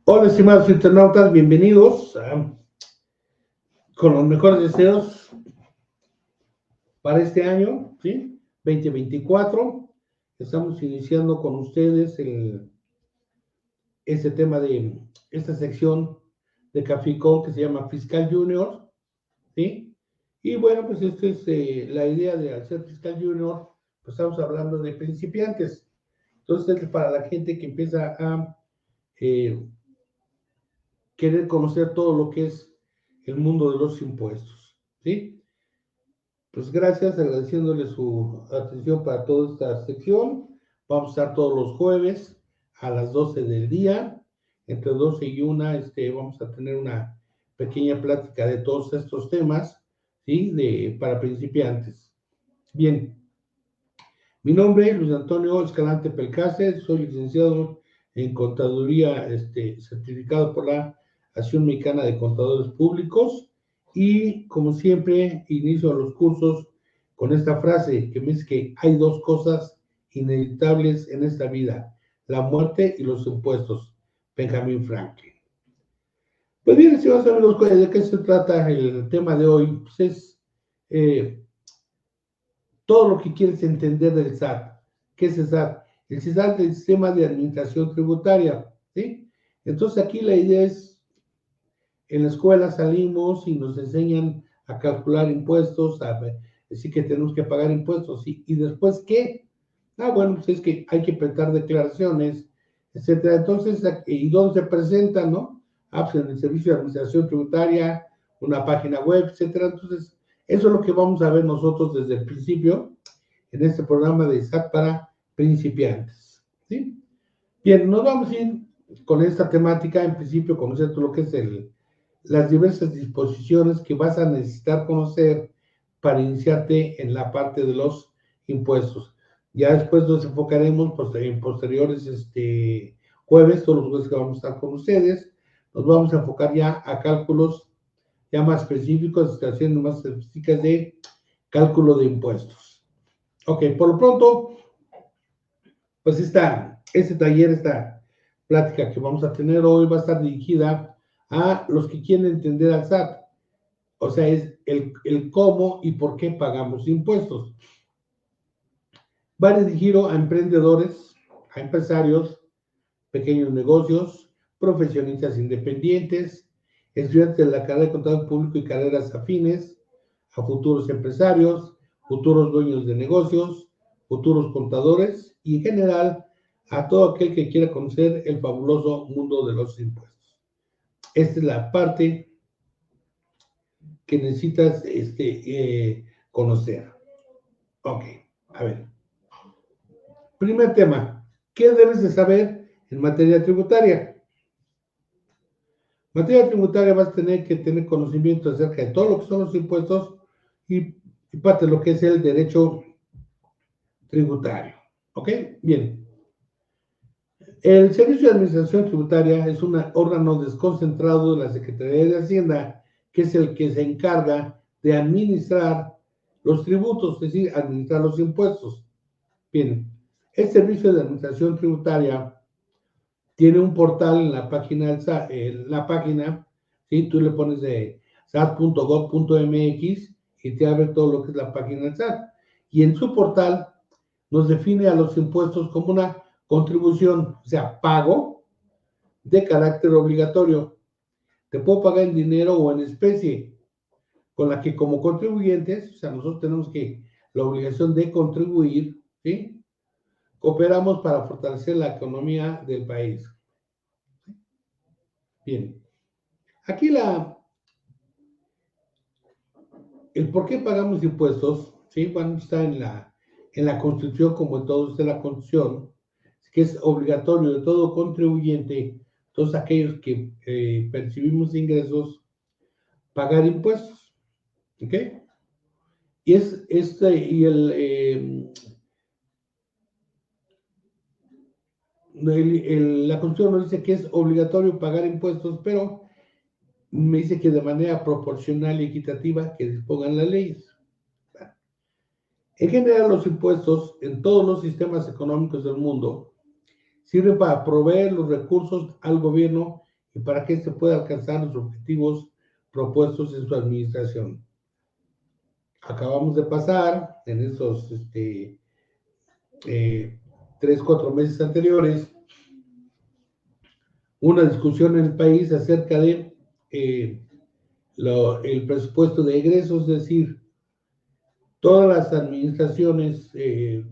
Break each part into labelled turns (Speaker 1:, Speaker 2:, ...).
Speaker 1: Hola, estimados internautas, bienvenidos con los mejores deseos para este año, ¿sí? 2024. Estamos iniciando con ustedes este tema de esta sección de Cafecón que se llama Fiscal Junior, ¿sí? Y bueno, pues esta es la idea de hacer Fiscal Junior, pues estamos hablando de principiantes. Entonces, es para la gente que empieza a eh, querer conocer todo lo que es el mundo de los impuestos, ¿sí? Pues gracias, agradeciéndole su atención para toda esta sección. Vamos a estar todos los jueves a las 12 del día, entre 12 y 1, vamos a tener una pequeña plática de todos estos temas, ¿sí? Para principiantes. Bien, mi nombre es Luis Antonio Escalante Pelcácer, soy licenciado en Contaduría, certificado por la Asociación Mexicana de Contadores Públicos, y como siempre inicio los cursos con esta frase que me dice que hay dos cosas inevitables en esta vida: la muerte y los impuestos. Benjamin Franklin. Pues bien, estimados amigos, ¿de qué se trata el tema de hoy? Pues es eh, todo lo que quieres entender del SAT. ¿Qué es el SAT? El SAT es el Sistema de Administración Tributaria, ¿sí? Entonces aquí la idea es, en la escuela salimos y nos enseñan a calcular impuestos, a decir que tenemos que pagar impuestos, ¿sí? ¿Y después qué? Bueno, pues es que hay que presentar declaraciones, etcétera. Entonces, ¿y dónde se presentan, no? Pues en el Servicio de Administración Tributaria, una página web, etcétera. Entonces, eso es lo que vamos a ver nosotros desde el principio en este programa de SAT para principiantes, ¿sí? Bien, nos vamos a ir con esta temática, en principio, conocer todo lo que es las diversas disposiciones que vas a necesitar conocer para iniciarte en la parte de los impuestos. Ya después nos enfocaremos en posteriores jueves, todos los jueves que vamos a estar con ustedes, nos vamos a enfocar ya a cálculos ya más específicos, estaciones más específicas de cálculo de impuestos. Ok, por lo pronto, pues este taller, esta plática que vamos a tener hoy va a estar dirigida a los que quieren entender al SAT. O sea, es el cómo y por qué pagamos impuestos. Va dirigido a emprendedores, a empresarios, pequeños negocios, profesionistas independientes, estudiantes de la carrera de contador público y carreras afines, a futuros empresarios, futuros dueños de negocios, futuros contadores y en general a todo aquel que quiera conocer el fabuloso mundo de los impuestos. Esta es la parte que necesitas conocer. Ok, a ver. Primer tema, ¿qué debes de saber en materia tributaria? En materia tributaria vas a tener que tener conocimiento acerca de todo lo que son los impuestos y parte de lo que es el derecho tributario. ¿Ok? Bien. El Servicio de Administración Tributaria es un órgano desconcentrado de la Secretaría de Hacienda, que es el que se encarga de administrar los tributos, es decir, administrar los impuestos. Bien, el Servicio de Administración Tributaria tiene un portal en la página, ¿sí? Tú le pones de sat.gov.mx y te abre todo lo que es la página del SAT. Y en su portal nos define a los impuestos como una contribución, o sea, pago de carácter obligatorio. Te puedo pagar en dinero o en especie, con la que como contribuyentes, o sea, nosotros tenemos la obligación de contribuir, ¿sí? Cooperamos para fortalecer la economía del país. Bien, aquí el por qué pagamos impuestos, ¿sí? Bueno, está en la Constitución, como en todo está la Constitución, que es obligatorio de todo contribuyente, todos aquellos que percibimos ingresos, pagar impuestos, ¿ok? Y la Constitución nos dice que es obligatorio pagar impuestos, pero me dice que de manera proporcional y equitativa que dispongan las leyes. En general, los impuestos en todos los sistemas económicos del mundo sirven para proveer los recursos al gobierno y para que se pueda alcanzar los objetivos propuestos en su administración. Acabamos de pasar en estos 3-4 meses anteriores una discusión en el país acerca de el presupuesto de egresos, es decir, todas las administraciones,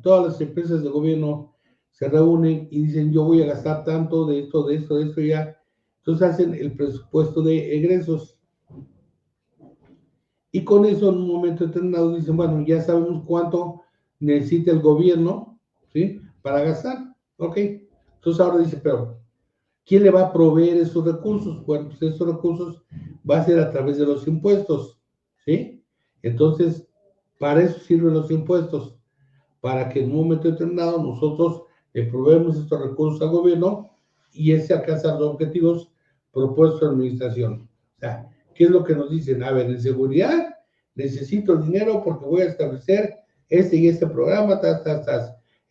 Speaker 1: todas las empresas de gobierno se reúnen y dicen, yo voy a gastar tanto de esto, de esto, de esto, ya. Entonces hacen el presupuesto de egresos. Y con eso en un momento determinado dicen, bueno, ya sabemos cuánto necesita el gobierno, ¿sí? Para gastar, ¿ok? Entonces ahora dice, pero ¿quién le va a proveer esos recursos? Bueno, pues esos recursos va a ser a través de los impuestos, ¿sí? Entonces, para eso sirven los impuestos, para que en un momento determinado nosotros le proveemos estos recursos al gobierno y ese alcanza los objetivos propuestos a la administración. O sea, ¿qué es lo que nos dicen? A ver, en seguridad necesito dinero porque voy a establecer este y este programa,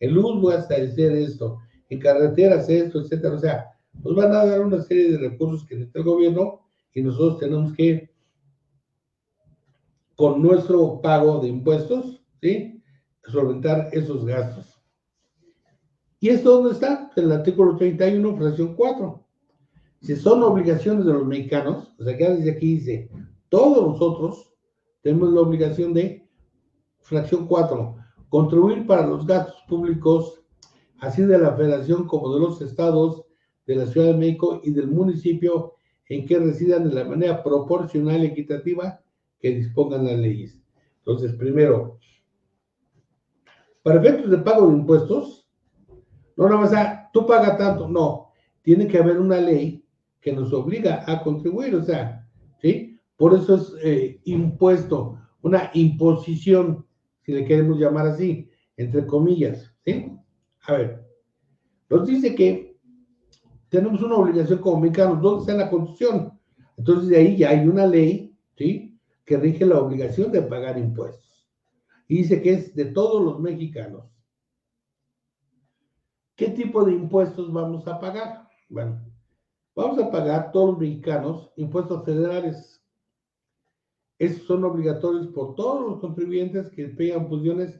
Speaker 1: en luz voy a establecer esto, en carreteras esto, etcétera. O sea, nos van a dar una serie de recursos que necesita el gobierno y nosotros tenemos que, con nuestro pago de impuestos, ¿sí?, solventar esos gastos. ¿Y esto dónde está? En el artículo 31, fracción 4. Si son obligaciones de los mexicanos, o sea, que desde aquí dice, todos nosotros tenemos la obligación de, fracción 4, contribuir para los gastos públicos, así de la Federación como de los estados, de la Ciudad de México y del municipio en que residan de la manera proporcional y equitativa que dispongan las leyes. Entonces, primero, para efectos de pago de impuestos, no nada más tú pagas tanto, no, tiene que haber una ley que nos obliga a contribuir, o sea, ¿sí? Por eso es impuesto, una imposición, si le queremos llamar así, entre comillas, ¿sí? A ver, nos dice que tenemos una obligación como mexicanos, ¿dónde está la Constitución? Entonces de ahí ya hay una ley, ¿sí?, que rige la obligación de pagar impuestos. Y dice que es de todos los mexicanos. ¿Qué tipo de impuestos vamos a pagar? Bueno, vamos a pagar todos los mexicanos impuestos federales. Estos son obligatorios por todos los contribuyentes que tengan funciones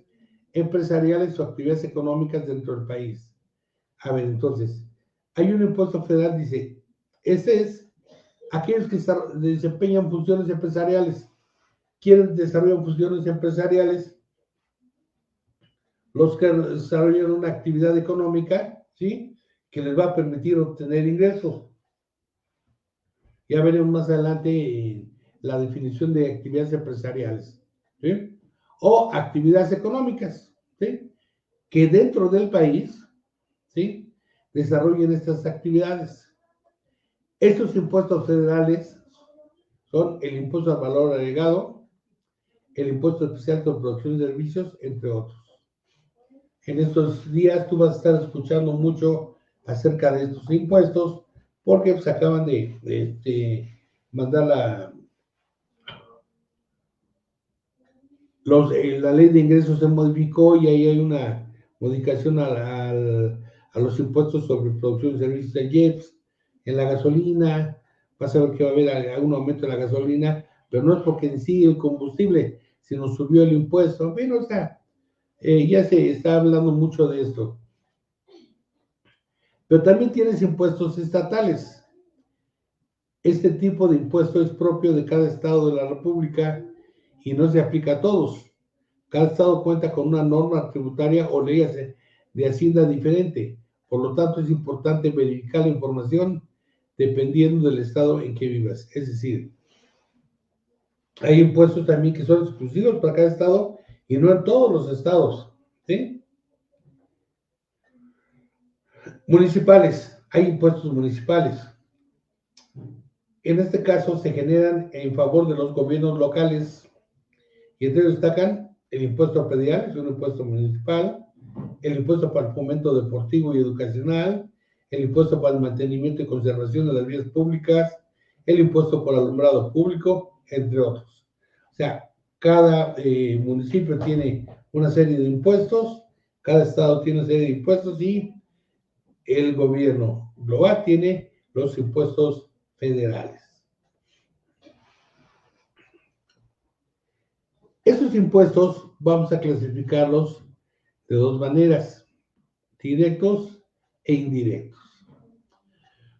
Speaker 1: empresariales o actividades económicas dentro del país. A ver, entonces, hay un impuesto federal, dice, ese es aquellos que desempeñan funciones empresariales. ¿Quiénes desarrollan funciones empresariales? Los que desarrollan una actividad económica, ¿sí?, que les va a permitir obtener ingresos. Ya veremos más adelante la definición de actividades empresariales, ¿sí?, o actividades económicas, ¿sí?, que dentro del país, ¿sí?, desarrollen estas actividades. Estos impuestos federales son el impuesto al valor agregado, el impuesto especial sobre producción de servicios, entre otros. En estos días tú vas a estar escuchando mucho acerca de estos impuestos porque pues acaban de mandar la ley de ingresos se modificó y ahí hay una modificación a los impuestos sobre producción de servicios de IEPS, en la gasolina. Vas a ver que va a haber algún aumento de la gasolina, pero no es porque en sí el combustible, sino subió el impuesto. Bueno, o sea, ya se está hablando mucho de esto. Pero también tienes impuestos estatales. Este tipo de impuesto es propio de cada estado de la República y no se aplica a todos. Cada estado cuenta con una norma tributaria o ley de hacienda diferente. Por lo tanto, es importante verificar la información dependiendo del estado en que vivas. Es decir, hay impuestos también que son exclusivos para cada estado y no en todos los estados, ¿sí? Municipales, hay impuestos municipales. En este caso se generan en favor de los gobiernos locales y entre ellos destacan el impuesto predial, es un impuesto municipal, el impuesto para el fomento deportivo y educacional, el impuesto para el mantenimiento y conservación de las vías públicas, el impuesto por alumbrado público, entre otros. O sea, cada municipio tiene una serie de impuestos, cada estado tiene una serie de impuestos y el gobierno global tiene los impuestos federales. Esos impuestos vamos a clasificarlos de dos maneras, directos e indirectos.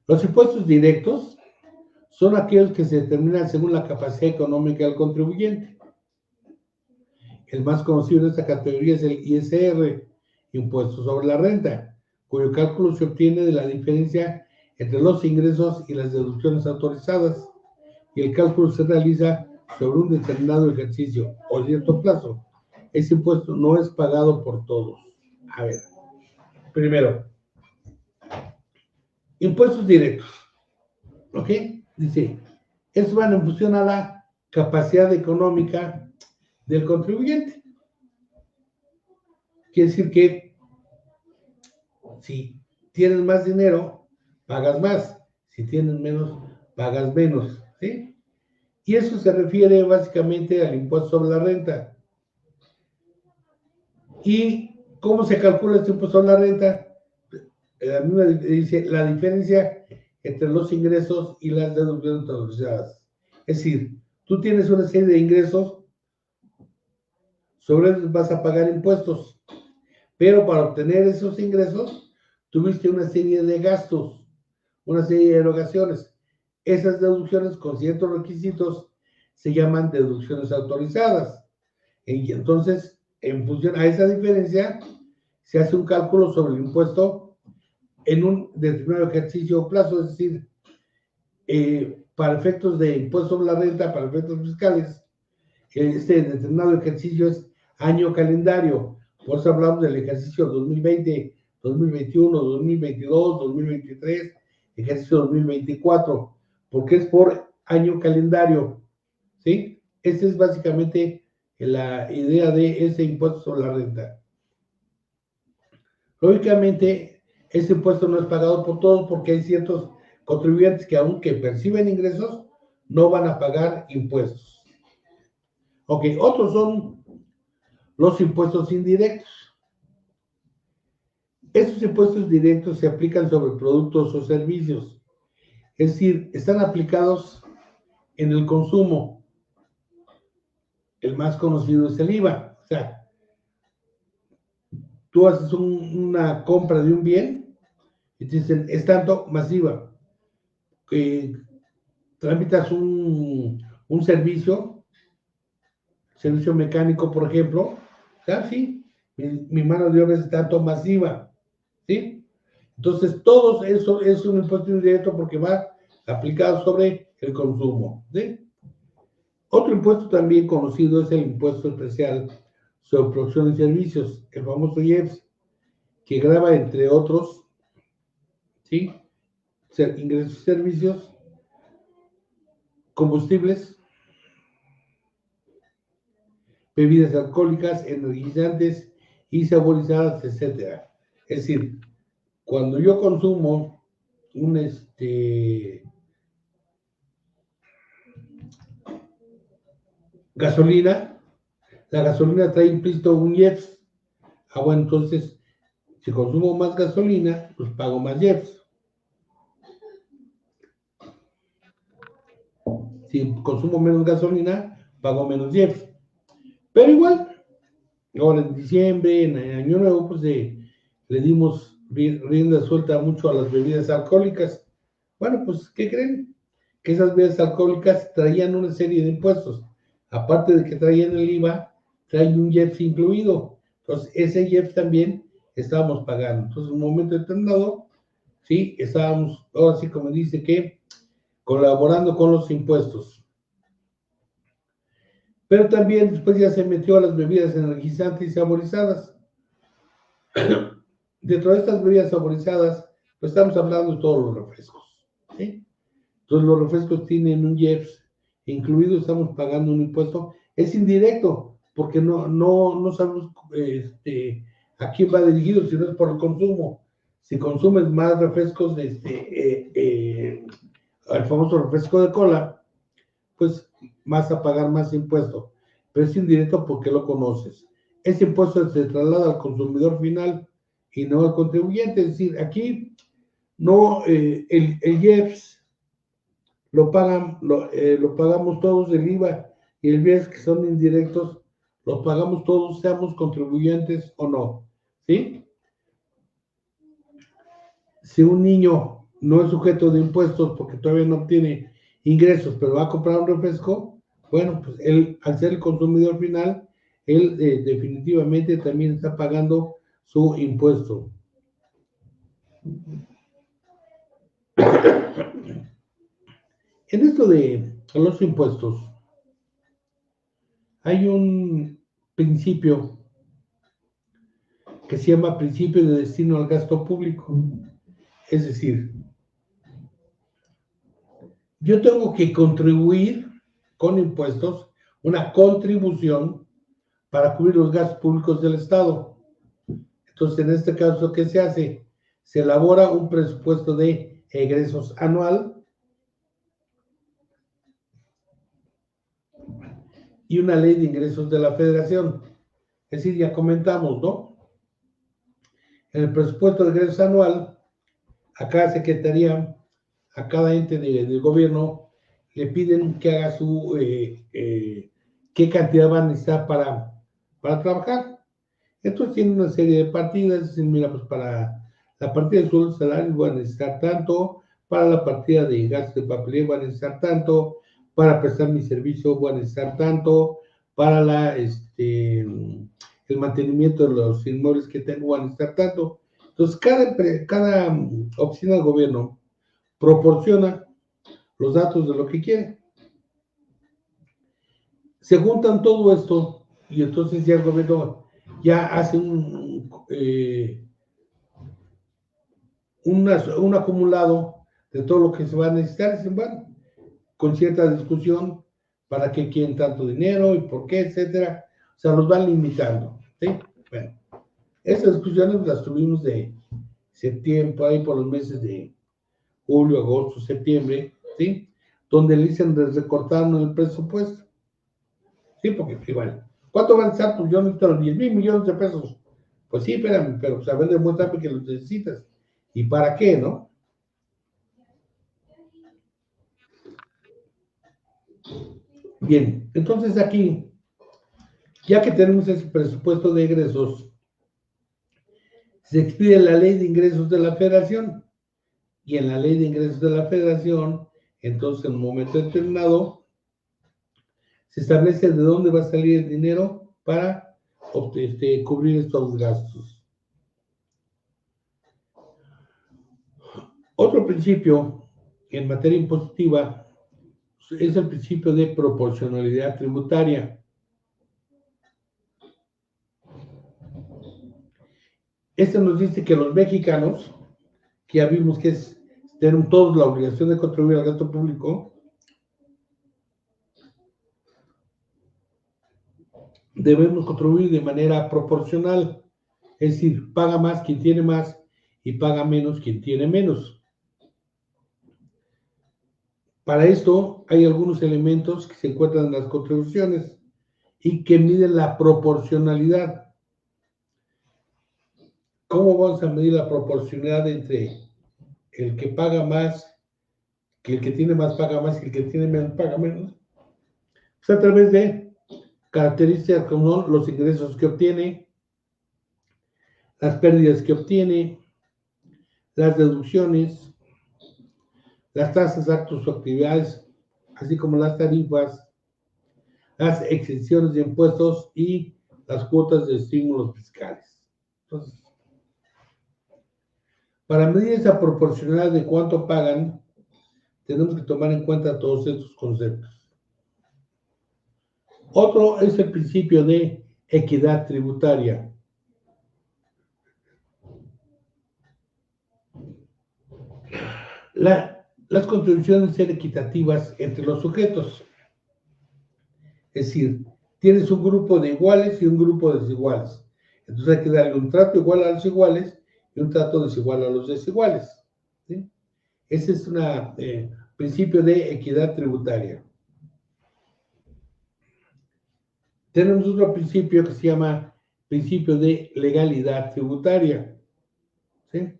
Speaker 1: Los impuestos directos son aquellos que se determinan según la capacidad económica del contribuyente. El más conocido de esta categoría es el ISR, Impuesto sobre la Renta, cuyo cálculo se obtiene de la diferencia entre los ingresos y las deducciones autorizadas, y el cálculo se realiza sobre un determinado ejercicio o cierto plazo. Ese impuesto no es pagado por todos. A ver, primero, impuestos directos. ¿Ok? Dice, estos van en función a la capacidad económica del contribuyente. Quiere decir que si tienes más dinero, pagas más. Si tienes menos, pagas menos. ¿Sí? Y eso se refiere básicamente al impuesto sobre la renta. ¿Y cómo se calcula este impuesto sobre la renta? La misma dice la diferencia entre los ingresos y las deducciones autorizadas. Es decir, tú tienes una serie de ingresos, sobre ellos vas a pagar impuestos, pero para obtener esos ingresos tuviste una serie de gastos, una serie de erogaciones. Esas deducciones con ciertos requisitos se llaman deducciones autorizadas. Y entonces, en función a esa diferencia, se hace un cálculo sobre el impuesto en un determinado ejercicio o plazo, es decir, para efectos de impuesto sobre la renta, para efectos fiscales, este determinado ejercicio es año calendario. Por eso hablamos del ejercicio 2020, 2021, 2022, 2023, ejercicio 2024, porque es por año calendario, ¿sí? Esa es básicamente la idea de ese impuesto sobre la renta. Lógicamente, ese impuesto no es pagado por todos porque hay ciertos contribuyentes que aunque perciben ingresos, no van a pagar impuestos. Ok, otros son los impuestos indirectos. Estos impuestos directos se aplican sobre productos o servicios. Es decir, están aplicados en el consumo. El más conocido es el IVA. O sea, tú haces una compra de un bien y te dicen, es tanto masiva. Tramitas un servicio mecánico, por ejemplo, sí, mi mano de obra es tanto masiva, ¿sí? Entonces, todo eso es un impuesto indirecto porque va aplicado sobre el consumo, ¿sí? Otro impuesto también conocido es el impuesto especial sobre producción y servicios, el famoso IEPS, que grava, entre otros, ¿sí? Ingresos y servicios, combustibles, bebidas alcohólicas, energizantes y saborizadas, etc. Es decir, cuando yo consumo gasolina, la gasolina trae implícito un IEPS. Bueno, entonces, si consumo más gasolina, pues pago más IEPS. Si consumo menos gasolina, pago menos IEPS. Pero igual, ahora en diciembre, en Año Nuevo, pues le dimos rienda suelta mucho a las bebidas alcohólicas. Bueno, pues, ¿qué creen? Que esas bebidas alcohólicas traían una serie de impuestos. Aparte de que traían el IVA, traen un IEPS incluido. Entonces, ese IEPS también estábamos pagando. Entonces, en un momento determinado, sí, estábamos, ahora sí, como dice que, colaborando con los impuestos. Pero también después ya se metió a las bebidas energizantes y saborizadas. Dentro de estas bebidas saborizadas, pues estamos hablando de todos los refrescos, ¿sí? Entonces los refrescos tienen un IEPS incluido, estamos pagando un impuesto. Es indirecto, porque no sabemos a quién va dirigido, si no es por el consumo. Si consumes más refrescos, el famoso refresco de cola, pues vas a pagar más impuesto. Pero es indirecto porque lo conoces. Ese impuesto se traslada al consumidor final y no al contribuyente. Es decir, aquí no, el IEPS lo pagamos todos, el IVA y el bienes que son indirectos, los pagamos todos, seamos contribuyentes o no, ¿sí? Si un niño no es sujeto de impuestos porque todavía no obtiene ingresos, pero va a comprar un refresco, bueno, pues él, al ser el consumidor final, él definitivamente también está pagando su impuesto. En esto de los impuestos, hay un principio que se llama principio de destino al gasto público. Es decir, yo tengo que contribuir con impuestos, una contribución para cubrir los gastos públicos del Estado. Entonces, en este caso, ¿qué se hace? Se elabora un presupuesto de egresos anual y una ley de ingresos de la Federación. Es decir, ya comentamos, ¿no? En el presupuesto de egresos anual, a cada secretaría, a cada ente del gobierno, le piden que haga qué cantidad van a necesitar para trabajar. Entonces tiene una serie de partidas, dicen, mira, pues para la partida de sueldos salarios van a necesitar tanto, para la partida de gastos de papeleo van a necesitar tanto, para prestar mi servicio van a necesitar tanto, para el mantenimiento de los inmuebles que tengo van a necesitar tanto. Entonces, cada oficina del gobierno proporciona los datos de lo que quiere. Se juntan todo esto y entonces ya el gobierno ya hace un acumulado de todo lo que se va a necesitar. Dicen, bueno, con cierta discusión, para qué quieren tanto dinero y por qué, etcétera. O sea, los van limitando. ¿Sí? Bueno, esas discusiones las tuvimos de septiembre, ahí por los meses de julio, agosto, septiembre, ¿sí? Donde le dicen de recortarnos el presupuesto. Sí, porque igual, ¿cuánto van a estar? Pues yo necesito los 10,000 millones de pesos. Pues sí, espérame, pero pues a ver, demuéstrame que los necesitas. ¿Y para qué, no? Bien, entonces aquí, ya que tenemos ese presupuesto de egresos, se expide la ley de ingresos de la federación. Y en la ley de ingresos de la federación, entonces en un momento determinado, se establece de dónde va a salir el dinero para cubrir estos gastos. Otro principio en materia impositiva es el principio de proporcionalidad tributaria. Este nos dice que los mexicanos, que ya vimos que tienen todos la obligación de contribuir al gasto público, debemos contribuir de manera proporcional, es decir, paga más quien tiene más y paga menos quien tiene menos. Para esto hay algunos elementos que se encuentran en las contribuciones y que miden la proporcionalidad. ¿Cómo vamos a medir la proporcionalidad entre el que paga más, que el que tiene más paga más y el que tiene menos paga menos? Pues a través de características como los ingresos que obtiene, las pérdidas que obtiene, las deducciones, las tasas, actos o actividades, así como las tarifas, las exenciones de impuestos y las cuotas de estímulos fiscales. Entonces, para medir esa proporcionalidad de cuánto pagan, tenemos que tomar en cuenta todos estos conceptos. Otro es el principio de equidad tributaria. Las contribuciones deben ser equitativas entre los sujetos. Es decir, tienes un grupo de iguales y un grupo de desiguales. Entonces hay que darle un trato igual a los iguales y un trato desigual a los desiguales. ¿Sí? Ese es un principio de equidad tributaria. Tenemos otro principio que se llama principio de legalidad tributaria. ¿Sí?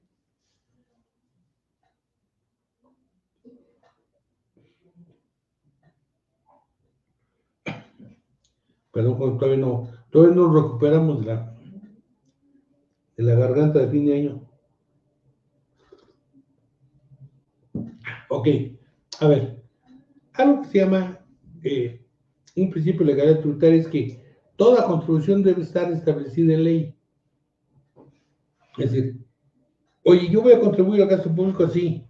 Speaker 1: Perdón, todavía no nos recuperamos de la garganta de fin de año. Ok, a ver, algo que se llama un principio legal tributario es que toda contribución debe estar establecida en ley. Es decir, oye, yo voy a contribuir al gasto público así.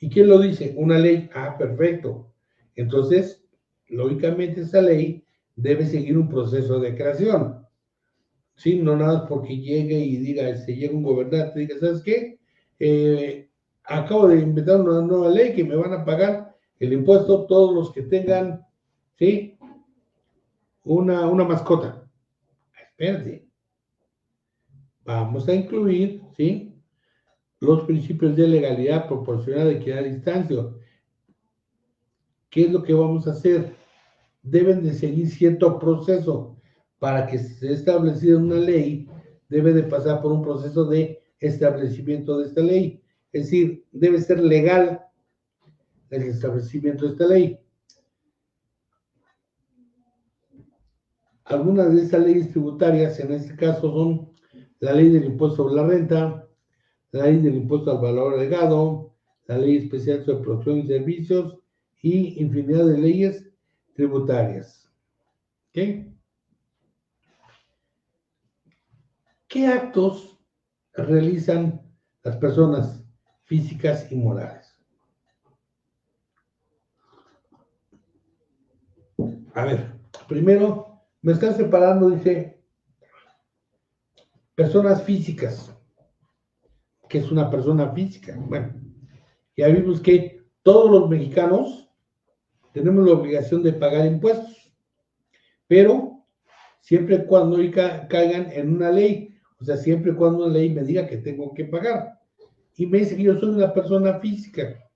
Speaker 1: ¿Y quién lo dice? Una ley. Ah, perfecto. Entonces, lógicamente esa ley debe seguir un proceso de creación. ¿Sí? No nada porque llegue y diga, llega un gobernante y diga, ¿sabes qué? Acabo de inventar una nueva ley que me van a pagar el impuesto todos los que tengan, ¿sí? Una mascota. Espérate. Vamos a incluir, ¿sí? Los principios de legalidad, proporcionalidad, equidad, distancia. ¿Qué es lo que vamos a hacer? Deben de seguir cierto proceso para que se estableciera una ley, debe de pasar por un proceso de establecimiento de esta ley. Es decir, debe ser legal el establecimiento de esta ley. Algunas de estas leyes tributarias, en este caso, son la ley del impuesto sobre la renta, la ley del impuesto al valor agregado, la ley especial sobre producción y servicios y infinidad de leyes tributarias. ¿Ok? ¿Qué actos realizan las personas físicas y morales? A ver, primero me están separando, dice, personas físicas. ¿Qué es una persona física? Bueno, ya vimos que todos los mexicanos tenemos la obligación de pagar impuestos, pero siempre y cuando caigan en una ley, o sea, siempre y cuando una ley me diga que tengo que pagar. Y me dice que yo soy una persona física.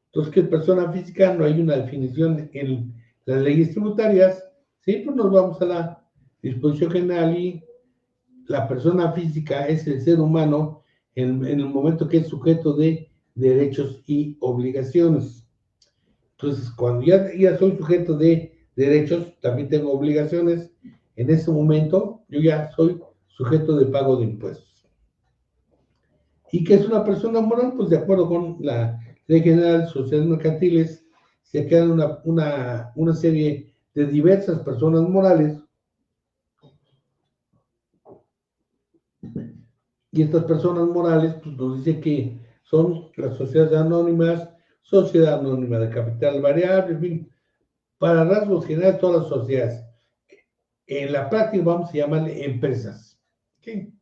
Speaker 1: Entonces, ¿qué es persona física? No hay una definición en las leyes tributarias. Sí, pues nos vamos a la disposición general y la persona física es el ser humano en el momento que es sujeto de derechos y obligaciones. Entonces, cuando ya soy sujeto de derechos, también tengo obligaciones. En ese momento, yo ya soy sujeto de pago de impuestos. ¿Y qué es una persona moral? Pues de acuerdo con la Ley General de Sociedades Mercantiles, se crean una serie de diversas personas morales, y estas personas morales pues, nos dice que son las sociedades anónimas, sociedad anónima de capital variable, en fin, para rasgos generales todas las sociedades. En la práctica vamos a llamarle empresas. ¿Okay?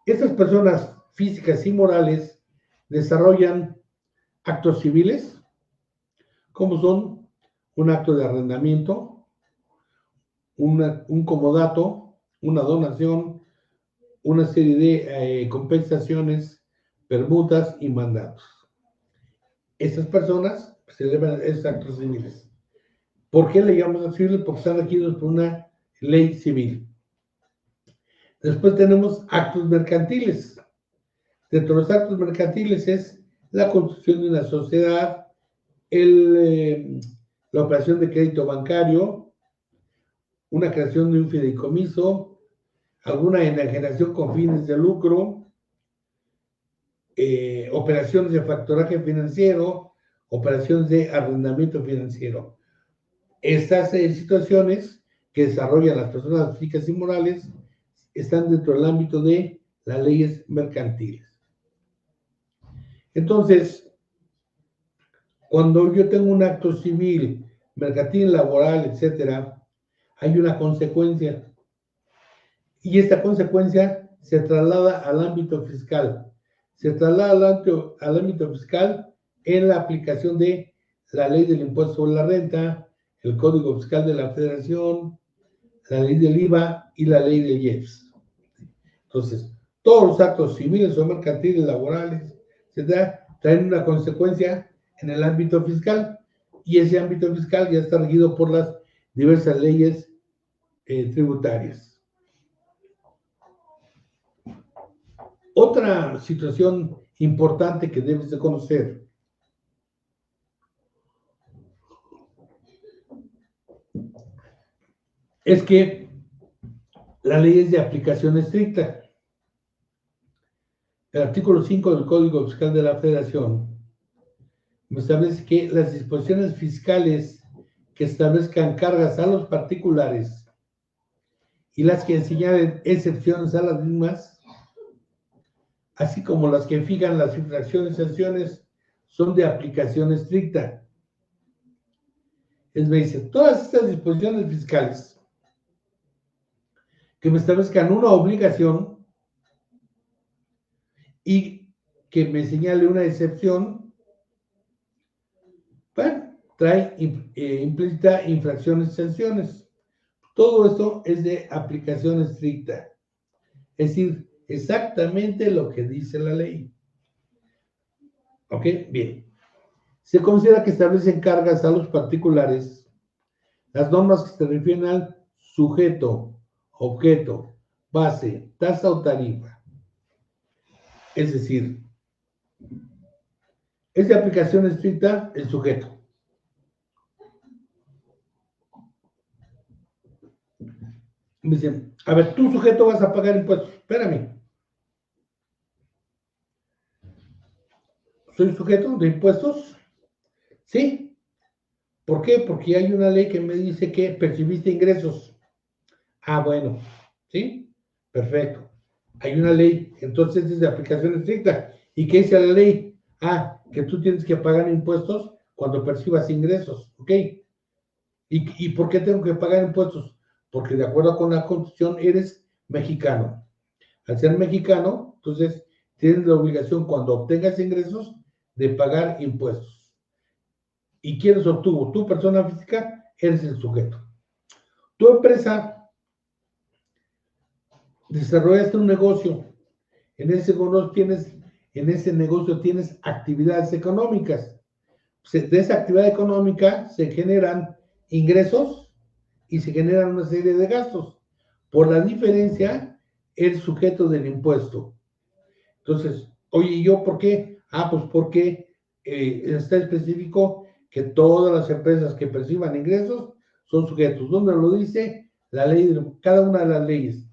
Speaker 1: Estas personas físicas y morales desarrollan actos civiles, como son un acto de arrendamiento, un comodato, una donación, una serie de compensaciones, permutas y mandatos. Estas personas celebran esos actos civiles. ¿Por qué le llamamos civiles? Porque están regidos por una ley civil. Después tenemos actos mercantiles. Dentro de los actos mercantiles es la constitución de una sociedad, la operación de crédito bancario, una creación de un fideicomiso, alguna enajenación con fines de lucro, operaciones de factoraje financiero, operaciones de arrendamiento financiero. Estas situaciones que desarrollan las personas físicas y morales están dentro del ámbito de las leyes mercantiles. Entonces, cuando yo tengo un acto civil, mercantil, laboral, etcétera, hay una consecuencia. Y esta consecuencia se traslada al ámbito fiscal. Se traslada al ámbito fiscal en la aplicación de la ley del impuesto sobre la renta, el Código Fiscal de la Federación, la ley del IVA y la ley del IEPS. Entonces, todos los actos civiles o mercantiles, laborales, etcétera, traen una consecuencia en el ámbito fiscal y ese ámbito fiscal ya está regido por las diversas leyes tributarias. Otra situación importante que debes de conocer es que la ley es de aplicación estricta. El artículo 5 del Código Fiscal de la Federación establece que las disposiciones fiscales que establezcan cargas a los particulares y las que señalen excepciones a las mismas, así como las que fijan las infracciones y sanciones, son de aplicación estricta. Es me dice, todas estas disposiciones fiscales que me establezcan una obligación y que me señale una excepción, bueno, trae implícita infracciones y sanciones. Todo esto es de aplicación estricta. Es decir, exactamente lo que dice la ley. ¿Ok? Bien. Se considera que establecen cargas a los particulares las normas que se refieren al sujeto, objeto, base, tasa o tarifa. Es decir, es de aplicación estricta el sujeto. Me dicen, a ver, tú sujeto vas a pagar impuestos. Espérame. ¿Soy sujeto de impuestos? Sí. ¿Por qué? Porque hay una ley que me dice que percibiste ingresos. Ah, bueno. ¿Sí? Perfecto. Hay una ley, entonces es de aplicación estricta. ¿Y qué dice la ley? Ah, que tú tienes que pagar impuestos cuando percibas ingresos. ¿Ok? ¿Y por qué tengo que pagar impuestos? Porque de acuerdo con la Constitución eres mexicano. Al ser mexicano, entonces tienes la obligación cuando obtengas ingresos de pagar impuestos. ¿Y quién los obtuvo? Tu persona física, eres el sujeto. Tu empresa desarrollaste un negocio. En ese negocio tienes actividades económicas. De esa actividad económica se generan ingresos y se generan una serie de gastos. Por la diferencia, el sujeto del impuesto. Entonces, oye, ¿y yo por qué? Ah, pues porque está específico que todas las empresas que perciban ingresos son sujetos. ¿Dónde lo dice? La ley, cada una de las leyes.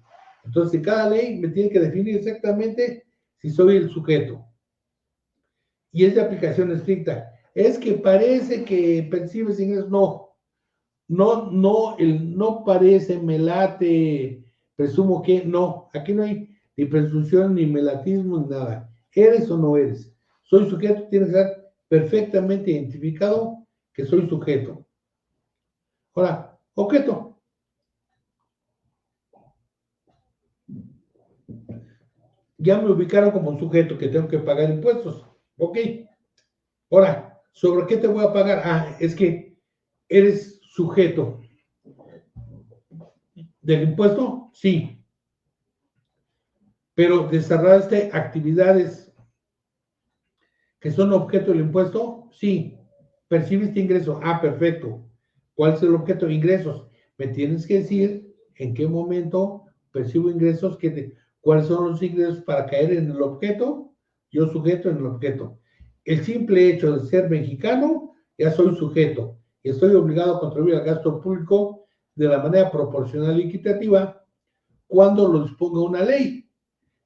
Speaker 1: Entonces, cada ley me tiene que definir exactamente si soy el sujeto. Y es de aplicación estricta. Es que parece que percibes ingresos. No parece, me late, presumo que no. Aquí no hay ni presunción, ni melatismo, ni nada. ¿Eres o no eres? Soy sujeto, tienes que estar perfectamente identificado que soy sujeto. Ahora, objeto. Ya me ubicaron como sujeto que tengo que pagar impuestos. Ok. Ahora, ¿sobre qué te voy a pagar? Ah, es que eres sujeto del impuesto, sí. Pero desarrollaste actividades que son objeto del impuesto, sí. ¿Percibiste ingreso? Ah, perfecto. ¿Cuál es el objeto? Ingresos. Me tienes que decir en qué momento percibo ingresos, cuáles son los ingresos para caer en el objeto, yo sujeto en el objeto. El simple hecho de ser mexicano, ya soy sujeto y estoy obligado a contribuir al gasto público de la manera proporcional y equitativa cuando lo disponga una ley.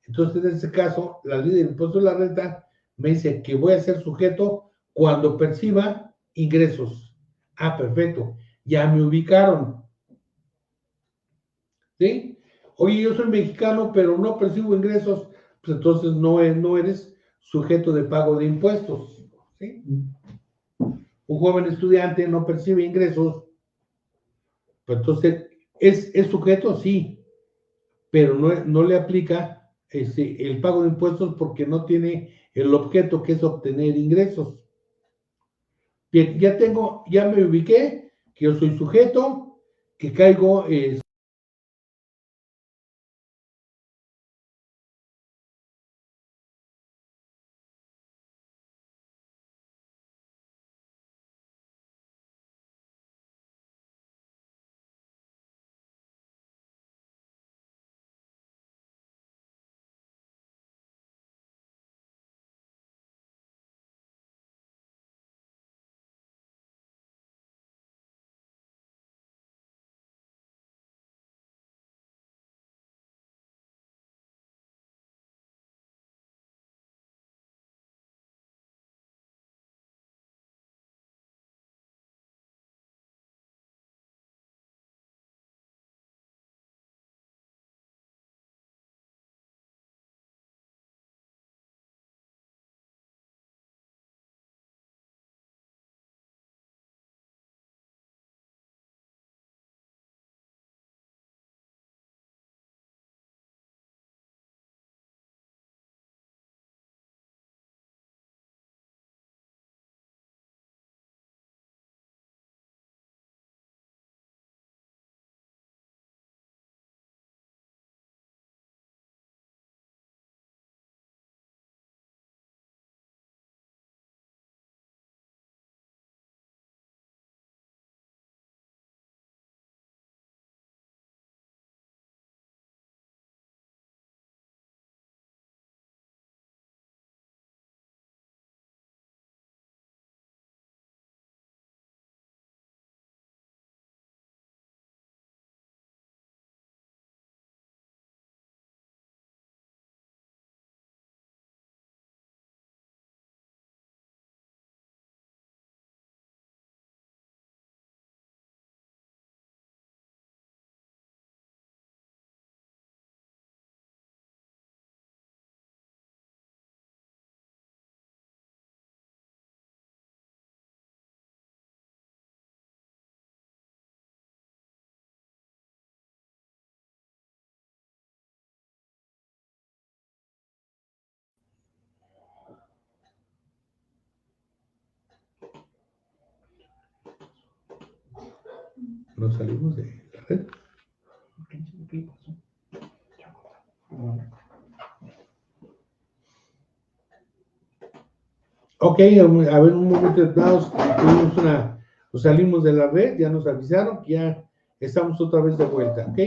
Speaker 1: Entonces, en este caso, la ley del impuesto de la renta me dice que voy a ser sujeto cuando perciba ingresos. Ah, perfecto. Ya me ubicaron. ¿Sí? Oye, yo soy mexicano, pero no percibo ingresos. Pues entonces no eres sujeto de pago de impuestos. ¿Sí? Un joven estudiante no percibe ingresos. Pues entonces, ¿es sujeto? Sí, pero no le aplica el pago de impuestos porque no tiene el objeto que es obtener ingresos. Bien, ya me ubiqué, que yo soy sujeto, que caigo Nos salimos de la red. Ok, a ver, un momento dados, nos salimos de la red, ya nos avisaron que ya estamos otra vez de vuelta, ¿ok?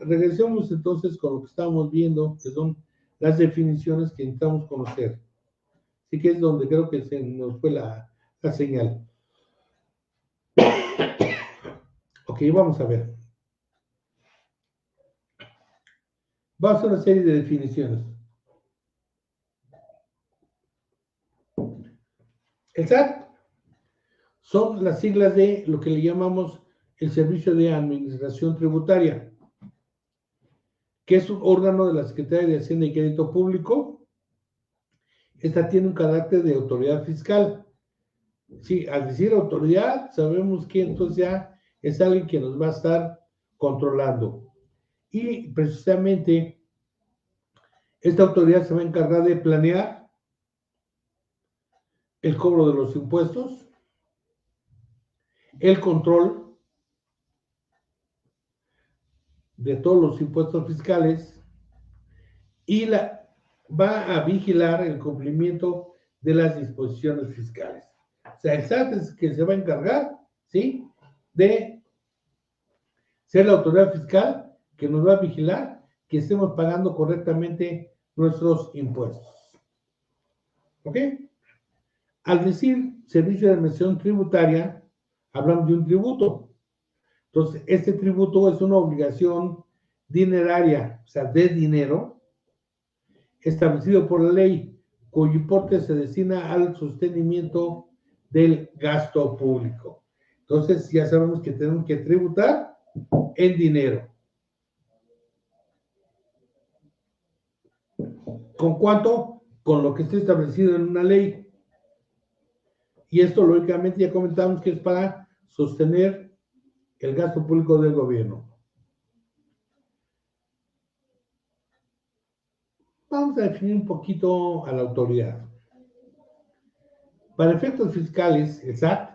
Speaker 1: Regresemos entonces con lo que estábamos viendo, que son las definiciones que necesitamos conocer. Así que es donde creo que se nos fue la señal. Ok, vamos a ver. Vamos a hacer una serie de definiciones. El SAT son las siglas de lo que le llamamos el Servicio de Administración Tributaria, que es un órgano de la Secretaría de Hacienda y Crédito Público. Esta tiene un carácter de autoridad fiscal. Sí, al decir autoridad, sabemos que entonces ya es alguien que nos va a estar controlando. Y precisamente esta autoridad se va a encargar de planear el cobro de los impuestos, el control de todos los impuestos fiscales y va a vigilar el cumplimiento de las disposiciones fiscales. O sea, el SAT es que se va a encargar, ¿sí?, de ser la autoridad fiscal que nos va a vigilar que estemos pagando correctamente nuestros impuestos. ¿Ok? Al decir servicio de administración tributaria, hablamos de un tributo. Entonces, este tributo es una obligación dineraria, o sea, de dinero, establecido por la ley, cuyo importe se destina al sostenimiento del gasto público. Entonces, ya sabemos que tenemos que tributar en dinero. ¿Con cuánto? Con lo que esté establecido en una ley. Y esto, lógicamente, ya comentamos que es para sostener el gasto público del gobierno. Vamos a definir un poquito a la autoridad. Para efectos fiscales, el SAT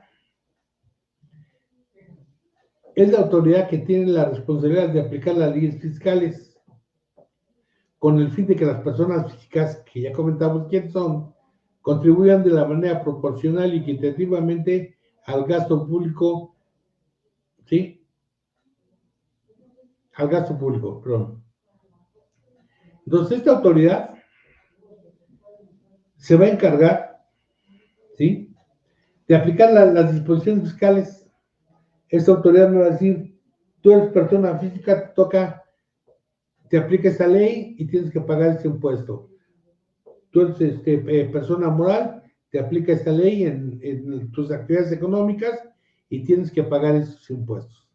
Speaker 1: es la autoridad que tiene la responsabilidad de aplicar las leyes fiscales con el fin de que las personas físicas, que ya comentamos quiénes son, contribuyan de la manera proporcional y equitativamente al gasto público, ¿sí? Al gasto público, perdón. Entonces, esta autoridad se va a encargar, ¿sí?, de aplicar las disposiciones fiscales. Esta autoridad no va a decir, tú eres persona física, te aplica esta ley y tienes que pagar ese impuesto. Tú eres persona moral, te aplica esta ley en tus actividades económicas y tienes que pagar esos impuestos.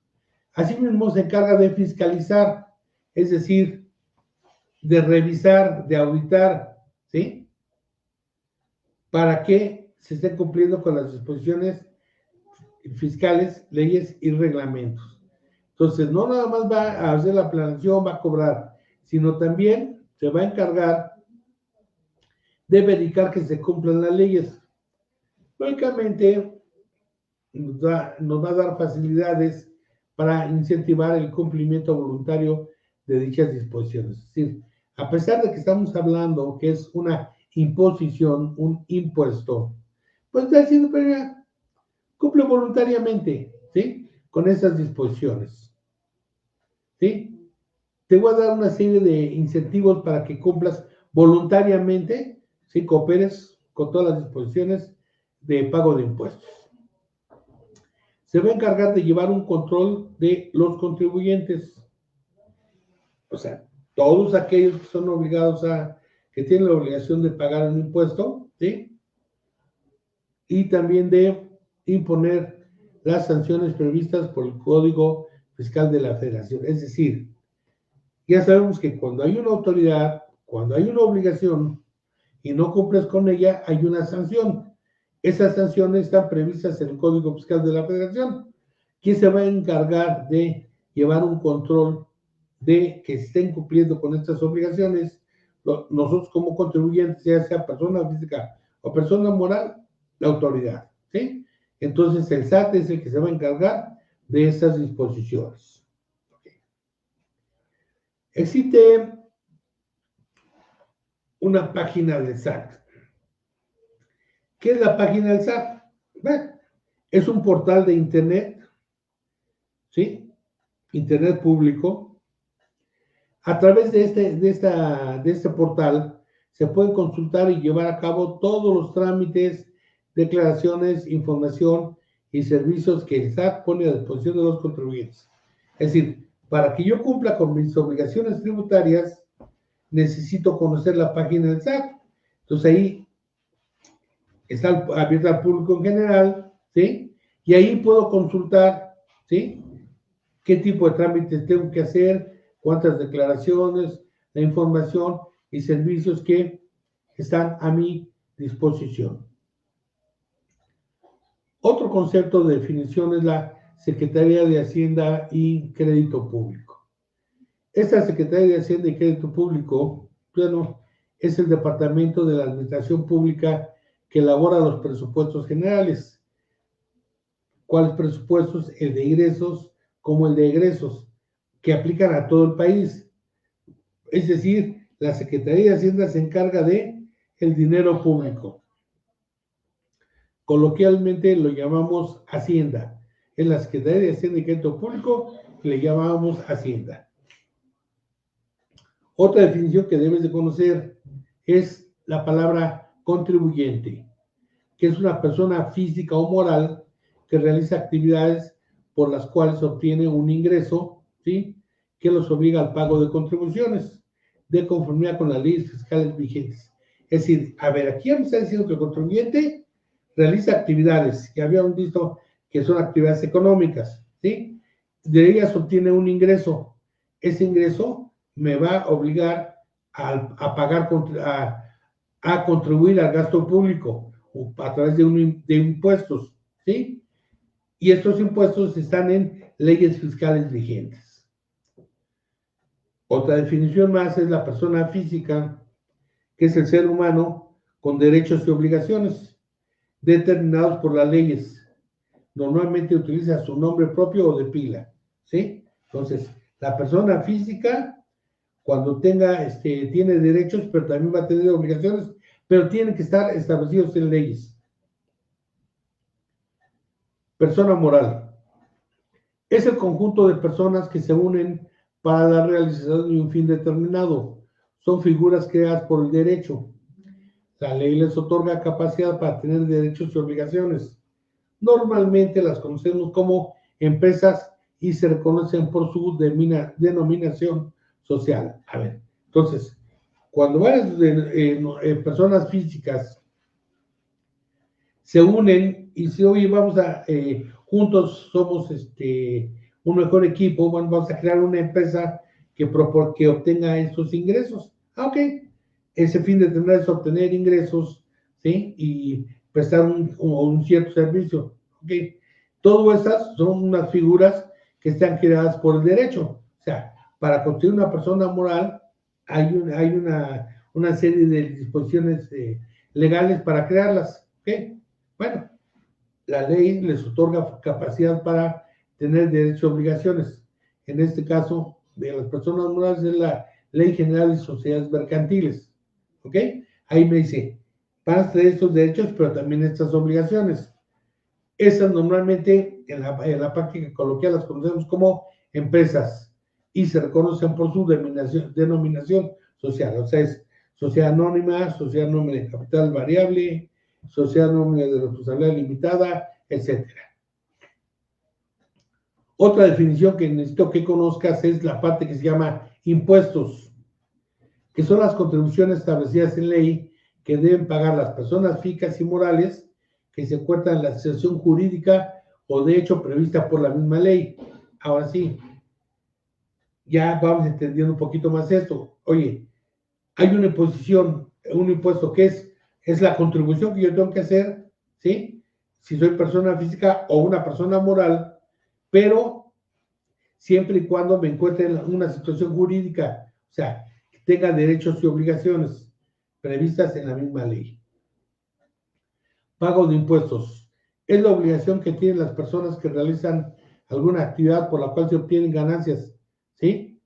Speaker 1: Asimismo, se encarga de fiscalizar, es decir, de revisar, de auditar, ¿sí?, para que se esté cumpliendo con las disposiciones fiscales, leyes y reglamentos. Entonces, no nada más va a hacer la planeación, va a cobrar, sino también se va a encargar de verificar que se cumplan las leyes. Lógicamente, nos va a dar facilidades para incentivar el cumplimiento voluntario de dichas disposiciones. Es decir, a pesar de que estamos hablando que es una imposición, un impuesto, pues está diciendo, pero cumple voluntariamente, ¿sí?, con esas disposiciones, ¿sí? Te voy a dar una serie de incentivos para que cumplas voluntariamente, ¿sí?, cooperes con todas las disposiciones de pago de impuestos. Se va a encargar de llevar un control de los contribuyentes, o sea, todos aquellos que son obligados que tienen la obligación de pagar un impuesto, ¿sí?, y también de imponer las sanciones previstas por el Código Fiscal de la Federación. Es decir, ya sabemos que cuando hay una autoridad, cuando hay una obligación y no cumples con ella, hay una sanción. Esas sanciones están previstas en el Código Fiscal de la Federación. ¿Quién se va a encargar de llevar un control de que estén cumpliendo con estas obligaciones? Nosotros como contribuyentes, ya sea persona física o persona moral, la autoridad, ¿sí? Entonces el SAT es el que se va a encargar de estas disposiciones. Existe una página del SAT. ¿Qué es la página del SAT? Bueno, es un portal de Internet, ¿sí? Internet público. A través de este portal se pueden consultar y llevar a cabo todos los trámites, declaraciones, información y servicios que el SAT pone a disposición de los contribuyentes. Es decir, para que yo cumpla con mis obligaciones tributarias, necesito conocer la página del SAT. Entonces ahí está abierta al público en general, ¿sí? Y ahí puedo consultar, ¿sí? ¿Qué tipo de trámites tengo que hacer? ¿Cuántas declaraciones? La información y servicios que están a mi disposición. Otro concepto de definición es la Secretaría de Hacienda y Crédito Público. Esta Secretaría de Hacienda y Crédito Público, bueno, es el departamento de la Administración Pública que elabora los presupuestos generales. ¿Cuáles presupuestos? El de ingresos como el de egresos, que aplican a todo el país. Es decir, la Secretaría de Hacienda se encarga de el dinero público. Coloquialmente lo llamamos Hacienda. En la Secretaría de Hacienda y Crédito Público le llamamos Hacienda. Otra definición que debes de conocer es la palabra contribuyente, que es una persona física o moral que realiza actividades por las cuales obtiene un ingreso, ¿sí?, que los obliga al pago de contribuciones de conformidad con las leyes fiscales vigentes. Es decir, a ver, aquí me está diciendo que el contribuyente realiza actividades que habíamos visto que son actividades económicas, ¿sí? De ellas obtiene un ingreso. Ese ingreso me va a obligar a pagar, a contribuir al gasto público a través de impuestos, ¿sí? Y estos impuestos están en leyes fiscales vigentes. Otra definición más es la persona física, que es el ser humano con derechos y obligaciones determinados por las leyes. Normalmente utiliza su nombre propio o de pila, ¿sí? Entonces, la persona física, cuando tiene derechos, pero también va a tener obligaciones, pero tienen que estar establecidos en leyes. Persona moral. Es el conjunto de personas que se unen para la realización de un fin determinado. Son figuras creadas por el derecho. La ley les otorga capacidad para tener derechos y obligaciones. Normalmente las conocemos como empresas y se reconocen por su denominación social. A ver, entonces, cuando varias personas físicas se unen y si hoy vamos a, juntos somos un mejor equipo, bueno, vamos a crear una empresa que obtenga estos ingresos. Ok, ese fin determinado es obtener ingresos, ¿sí? Y prestar un cierto servicio. Ok, todas estas son unas figuras que están creadas por el derecho. O sea, para constituir una persona moral hay una serie de disposiciones legales para crearlas. Ok, bueno, la ley les otorga capacidad para tener derechos y obligaciones. En este caso, de las personas morales es la Ley General de Sociedades Mercantiles. ¿Ok? Ahí me dice, para tener estos derechos, pero también estas obligaciones. Esas normalmente en la práctica coloquial las conocemos como empresas y se reconocen por su denominación social. O sea, es sociedad anónima, sociedad anónima de capital variable, sociedad anónima de responsabilidad limitada, etc. Otra definición que necesito que conozcas es la parte que se llama impuestos, que son las contribuciones establecidas en ley que deben pagar las personas físicas y morales que se encuentran en la situación jurídica o de hecho prevista por la misma ley. Ahora sí, ya vamos entendiendo un poquito más esto. Oye, hay una imposición, un impuesto que es la contribución que yo tengo que hacer, ¿sí? Si soy persona física o una persona moral, pero siempre y cuando me encuentre en una situación jurídica, o sea, que tenga derechos y obligaciones previstas en la misma ley. Pago de impuestos. Es la obligación que tienen las personas que realizan alguna actividad por la cual se obtienen ganancias, ¿sí?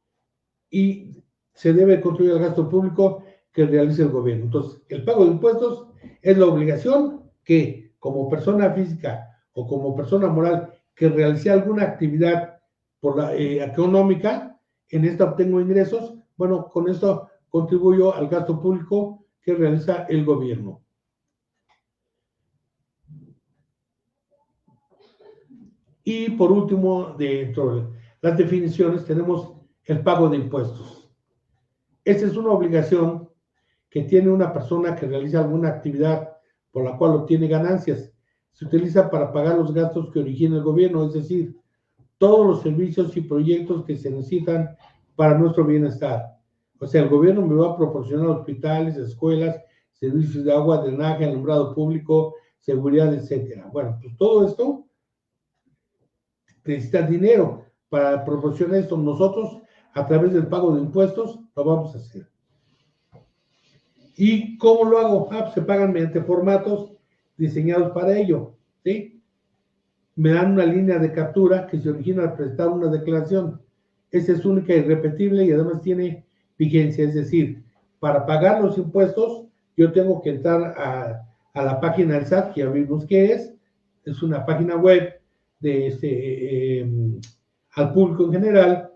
Speaker 1: Y se debe contribuir al gasto público que realice el gobierno. Entonces, el pago de impuestos es la obligación que como persona física o como persona moral que realice alguna actividad por la, económica, en esta obtengo ingresos, bueno, con esto contribuyo al gasto público que realiza el gobierno. Y por último, dentro de las definiciones tenemos el pago de impuestos. Esta es una obligación que tiene una persona que realiza alguna actividad por la cual obtiene ganancias. Se utiliza para pagar los gastos que origina el gobierno, es decir, todos los servicios y proyectos que se necesitan para nuestro bienestar. O sea, el gobierno me va a proporcionar hospitales, escuelas, servicios de agua, drenaje, alumbrado público, seguridad, etcétera. Bueno, pues todo esto necesita dinero para proporcionar esto. Nosotros, a través del pago de impuestos, lo vamos a hacer. ¿Y cómo lo hago? Pues se pagan mediante formatos diseñados para ello, ¿sí? Me dan una línea de captura que se origina al prestar una declaración. Esta es única y irrepetible y además tiene vigencia, es decir, para pagar los impuestos yo tengo que entrar a la página del SAT, que ya vimos que es una página web de al público en general.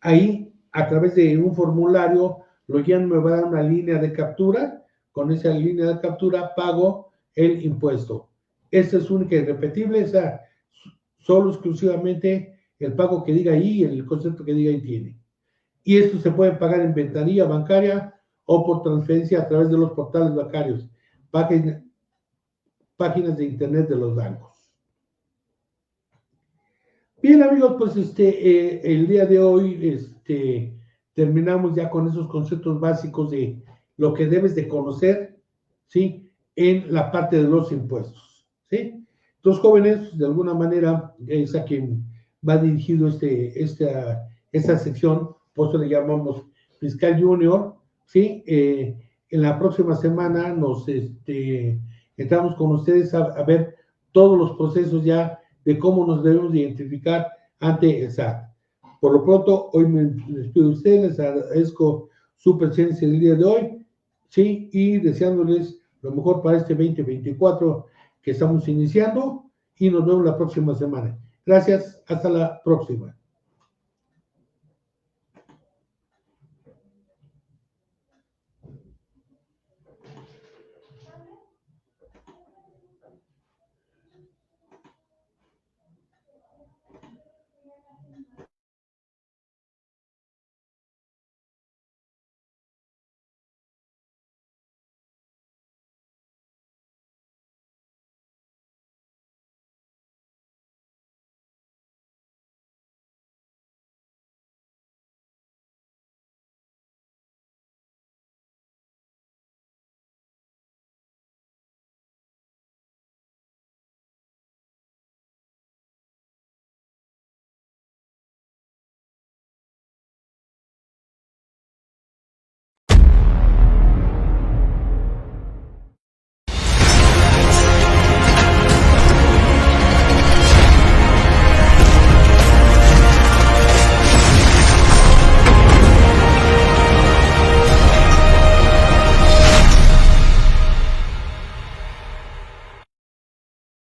Speaker 1: Ahí, a través de un formulario, lo guían, me va a dar una línea de captura. Con esa línea de captura pago el impuesto. Esta es única y irrepetible, o sea, solo exclusivamente el pago que diga ahí, el concepto que diga ahí tiene. Y esto se puede pagar en ventanilla bancaria o por transferencia a través de los portales bancarios, páginas de internet de los bancos. Bien, amigos, pues el día de hoy terminamos ya con esos conceptos básicos de lo que debes de conocer, ¿sí? En la parte de los impuestos, ¿sí? Entonces, jóvenes, de alguna manera, es a quien va dirigido esta sección, por eso le llamamos Fiscal Junior, ¿sí? En la próxima semana nos entramos con ustedes a ver todos los procesos ya de cómo nos debemos identificar ante el SAT. Por lo pronto, hoy me despido de ustedes, les agradezco su presencia el día de hoy, ¿sí? Y deseándoles lo mejor para este 2024 que estamos iniciando y nos vemos la próxima semana. Gracias, hasta la próxima.